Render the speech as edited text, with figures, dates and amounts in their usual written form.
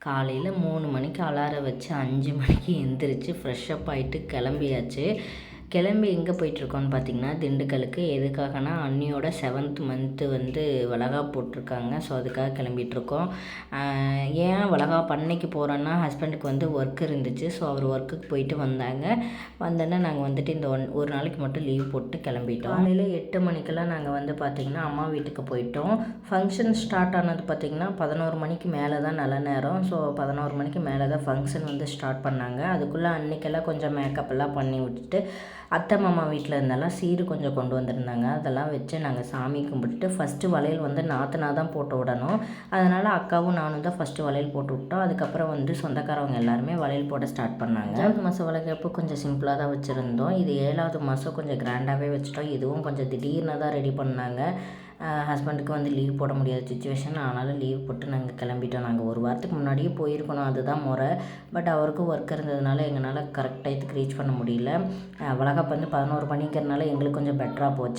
காலையில் 3 மணிக்கு அலாரம் வச்சு 5 மணிக்கு எந்திரிச்சு ஃப்ரெஷ்அப் ஆகிட்டு கிளம்பியாச்சு. கிளம்பி எங்கே போயிட்டுருக்கோன்னு பார்த்தீங்கன்னா, திண்டுக்கலுக்கு. எதுக்காகனா அண்ணியோட 7th மந்த்து வந்து வளகாப்பு போட்டிருக்காங்க. ஸோ அதுக்காக கிளம்பிகிட்ருக்கோம். ஏன் வளகாப்பு அன்னைக்கு போகிறோன்னா, ஹஸ்பண்டுக்கு வந்து ஒர்க் இருந்துச்சு. ஸோ அவர் ஒர்க்குக்கு போயிட்டு வந்தாங்க. வந்தோன்னே நாங்கள் வந்துட்டு இந்த ஒரு நாளைக்கு மட்டும் லீவ் போட்டு கிளம்பிட்டோம். காலையில் 8 மணிக்கெல்லாம் நாங்கள் வந்து பார்த்திங்கன்னா அம்மா வீட்டுக்கு போயிட்டோம். ஃபங்க்ஷன் ஸ்டார்ட் ஆனது பார்த்திங்கன்னா 11 மணிக்கு மேலே தான் நல்ல நேரம். ஸோ 11 மணிக்கு மேலே தான் ஃபங்க்ஷன் வந்து ஸ்டார்ட் பண்ணாங்க. அதுக்குள்ளே அன்றைக்கெல்லாம் கொஞ்சம் மேக்கப் எல்லாம் பண்ணி விட்டுட்டு, அத்தை மாமா வீட்டில் இருந்தெல்லாம் சீர் கொஞ்சம் கொண்டு வந்திருந்தாங்க. அதெல்லாம் வச்சு நாங்கள் சாமி கும்பிட்டுட்டு, ஃபஸ்ட்டு வளையல் வந்து நாத்தனா தான் போட்டு விடணும். அதனால் அக்காவும் நானும் தான் ஃபஸ்ட்டு வளையல் போட்டு விட்டோம். அதுக்கப்புறம் வந்து சொந்தக்காரவங்க எல்லாருமே வளையல் போட ஸ்டார்ட் பண்ணாங்க. 5வது மாதம் வளைகாப்பு கொஞ்சம் சிம்பிளாக தான் வச்சுருந்தோம். இது 7வது மாதம் கொஞ்சம் கிராண்டாகவே வச்சுட்டோம். இதுவும் கொஞ்சம் திடீர்னு தான் ரெடி பண்ணாங்க. ஹஸ்பண்டுக்கு வந்து லீவ் போட முடியாத சுச்சுவேஷன். ஆனாலும் லீவ் போட்டு நாங்கள் கிளம்பிட்டோம். நாங்கள் ஒரு வாரத்துக்கு முன்னாடியே போயிருக்கணும், அதுதான் முறை. பட் அவருக்கும் ஒர்க் இருந்ததுனால எங்களால் கரெக்ட் டயத்துக்கு ரீச் பண்ண முடியல. வளகாப்பு வந்து 11 மணிங்கிறனால எங்களுக்கு கொஞ்சம் பெட்டராக போச்சு.